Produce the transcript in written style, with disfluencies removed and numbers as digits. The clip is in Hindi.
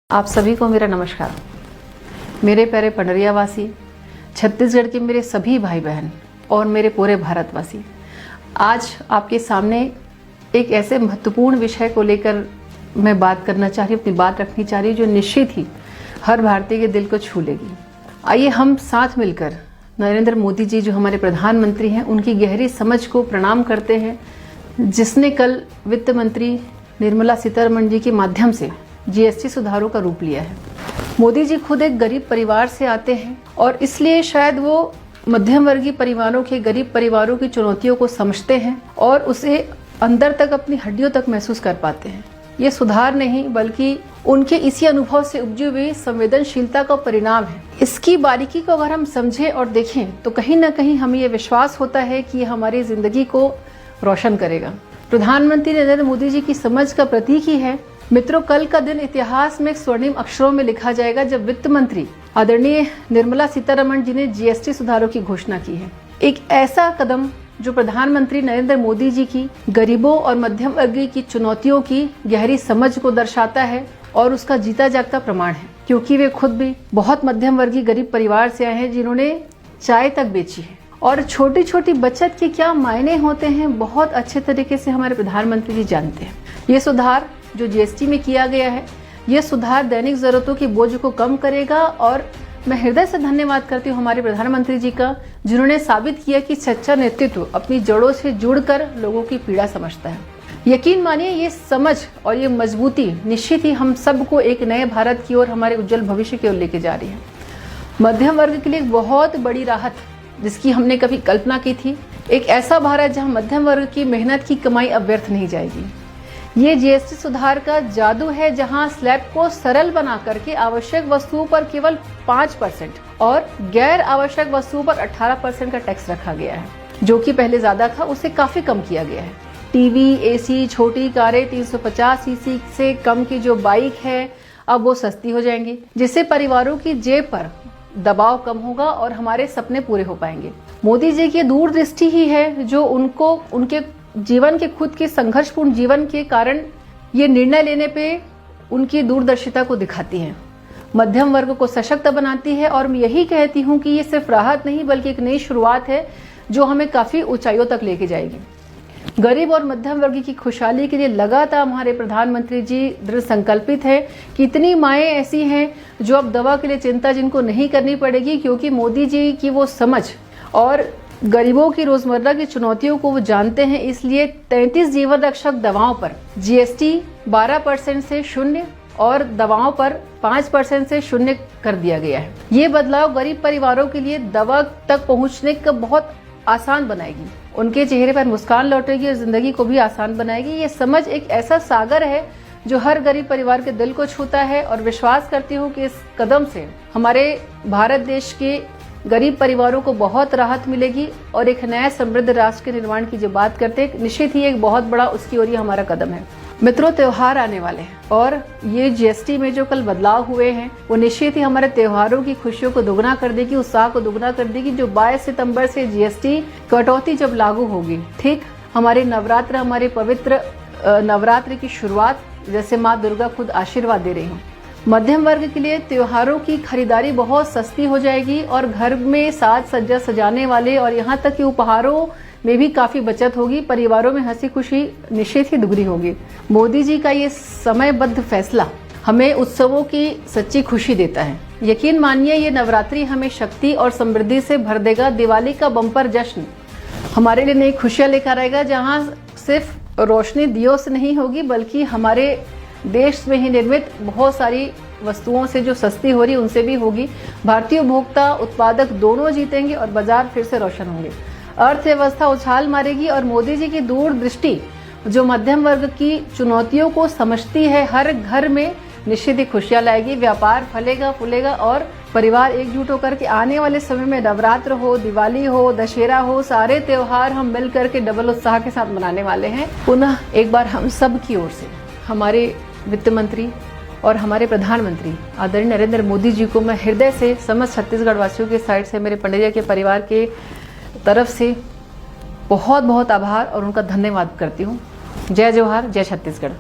आप सभी को मेरा नमस्कार। मेरे प्यारे पंडरिया वासी, छत्तीसगढ़ के मेरे सभी भाई बहन और मेरे पूरे भारतवासी, आज आपके सामने एक ऐसे महत्वपूर्ण विषय को लेकर मैं बात करना चाह रही हूँ, अपनी बात रखनी चाह रही हूँ, जो निश्चित ही हर भारतीय के दिल को छू लेगी। आइए हम साथ मिलकर नरेंद्र मोदी जी, जो हमारे प्रधानमंत्री हैं, उनकी गहरी समझ को प्रणाम करते हैं, जिसने कल वित्त मंत्री निर्मला सीतारमण जी के माध्यम से जीएसटी सुधारों का रूप लिया है। मोदी जी खुद एक गरीब परिवार से आते हैं और इसलिए शायद वो मध्यम वर्गीय परिवारों के, गरीब परिवारों की चुनौतियों को समझते हैं और उसे अंदर तक, अपनी हड्डियों तक महसूस कर पाते हैं। ये सुधार नहीं बल्कि उनके इसी अनुभव से उपजी हुई संवेदनशीलता का परिणाम है। इसकी बारीकी को अगर हम समझें और देखें तो कहीं ना कहीं हमें ये विश्वास होता है कि ये हमारी जिंदगी को रोशन करेगा। प्रधानमंत्री नरेंद्र मोदी जी की समझ का प्रतीक ही है। मित्रों, कल का दिन इतिहास में स्वर्णिम अक्षरों में लिखा जाएगा जब वित्त मंत्री आदरणीय निर्मला सीतारमण जी ने जीएसटी सुधारों की घोषणा की है। एक ऐसा कदम जो प्रधानमंत्री नरेंद्र मोदी जी की गरीबों और मध्यम वर्गीय की चुनौतियों की गहरी समझ को दर्शाता है और उसका जीता जागता प्रमाण है, क्योंकि वे खुद भी बहुत मध्यम वर्गीय गरीब परिवार से आए हैं, जिन्होंने चाय तक बेची है। और छोटी छोटी बचत के क्या मायने होते हैं, बहुत अच्छे तरीके से हमारे प्रधानमंत्री जी जानते हैं। ये सुधार जो जीएसटी में किया गया है, ये सुधार दैनिक जरूरतों के बोझ को कम करेगा। और मैं हृदय से धन्यवाद करती हूँ हमारे प्रधानमंत्री जी का, जिन्होंने साबित किया कि सच्चा नेतृत्व अपनी जड़ों से जुड़कर लोगों की पीड़ा समझता है। यकीन मानिए, ये समझ और ये मजबूती निश्चित ही हम सबको एक नए भारत की ओर, हमारे उज्जवल भविष्य की ओर लेके जा रही है। मध्यम वर्ग के लिए एक बहुत बड़ी राहत, जिसकी हमने कभी कल्पना की थी। एक ऐसा भारत जहाँ मध्यम वर्ग की मेहनत की कमाई अब व्यर्थ नहीं जाएगी। ये जीएसटी सुधार का जादू है, जहां स्लैब को सरल बना करके आवश्यक वस्तुओं पर केवल 5% और गैर आवश्यक वस्तुओं पर 18% का टैक्स रखा गया है, जो कि पहले ज्यादा था, उसे काफी कम किया गया है। टीवी, एसी, छोटी कारें, 350 सीसी से कम की जो बाइक है, अब वो सस्ती हो जाएंगी, जिससे परिवारों की जेब पर दबाव कम होगा और हमारे सपने पूरे हो पाएंगे। मोदी जी की दूरदृष्टि ही है जो उनको उनके जीवन के, खुद के संघर्षपूर्ण जीवन के कारण ये निर्णय लेने पे उनकी दूरदर्शिता को दिखाती है, मध्यम वर्ग को सशक्त बनाती है। और मैं यही कहती हूँ कि ये सिर्फ राहत नहीं बल्कि एक नई शुरुआत है, जो हमें काफी ऊंचाइयों तक लेके जाएगी। गरीब और मध्यम वर्ग की खुशहाली के लिए लगातार हमारे प्रधानमंत्री जी दृढ़ संकल्पित है। कितनी माएँ ऐसी हैं जो अब दवा के लिए चिंता जिनको नहीं करनी पड़ेगी, क्योंकि मोदी जी की वो समझ और गरीबों की रोजमर्रा की चुनौतियों को वो जानते हैं। इसलिए 33 जीवन रक्षक दवाओं पर जीएसटी 12% से 0 और दवाओं पर 5% से 0 कर दिया गया है। ये बदलाव गरीब परिवारों के लिए दवा तक पहुंचने का बहुत आसान बनाएगी, उनके चेहरे पर मुस्कान लौटेगी और जिंदगी को भी आसान बनाएगी। ये समझ एक ऐसा सागर है जो हर गरीब परिवार के दिल को छूता है, और विश्वास करती हूँ कि इस कदम से हमारे भारत देश के गरीब परिवारों को बहुत राहत मिलेगी और एक नया समृद्ध राष्ट्र के निर्माण की जो बात करते हैं, निश्चित ही एक बहुत बड़ा उसकी ओर हमारा कदम है। मित्रों, त्योहार आने वाले हैं और ये जीएसटी में जो कल बदलाव हुए हैं, वो निश्चित ही हमारे त्योहारों की खुशियों को दुगना कर देगी, उत्साह को दुगना कर देगी। जो 22 सितंबर से जीएसटी कटौती जब लागू होगी, ठीक हमारे नवरात्र, हमारे पवित्र नवरात्र की शुरुआत, जैसे माँ दुर्गा खुद आशीर्वाद दे रही हूँ। मध्यम वर्ग के लिए त्योहारों की खरीदारी बहुत सस्ती हो जाएगी और घर में साज सज्जा सजाने वाले और यहाँ तक कि उपहारों में भी काफी बचत होगी। परिवारों में हंसी खुशी निश्चित ही दुगनी होगी। मोदी जी का ये समयबद्ध फैसला हमें उत्सवों की सच्ची खुशी देता है। यकीन मानिए, ये नवरात्रि हमें शक्ति और समृद्धि से भर देगा। दिवाली का बम्पर जश्न हमारे लिए नई खुशियां लेकर आएगा, जहाँ सिर्फ रोशनी दियों से नहीं होगी बल्कि हमारे देश में ही निर्मित बहुत सारी वस्तुओं से जो सस्ती हो रही उनसे भी होगी। भारतीय उपभोक्ता, उत्पादक दोनों जीतेंगे और बाजार फिर से रोशन होंगे। अर्थव्यवस्था उछाल मारेगी और मोदी जी की दूरदृष्टि जो मध्यम वर्ग की चुनौतियों को समझती है, हर घर में निश्चित ही खुशियां लाएगी। व्यापार फलेगा फूलेगा और परिवार एकजुट होकर के आने वाले समय में नवरात्र हो, दिवाली हो, दशहरा हो, सारे त्योहार हम मिल करके डबल उत्साह के साथ मनाने वाले हैं। पुनः एक बार हम सब की ओर से हमारे वित्त मंत्री और हमारे प्रधानमंत्री आदरणीय नरेंद्र मोदी जी को मैं हृदय से समस्त छत्तीसगढ़ वासियों के साइड से, मेरे पंडरिया के परिवार के तरफ से बहुत बहुत आभार और उनका धन्यवाद करती हूँ। जय जवाहर, जय छत्तीसगढ़।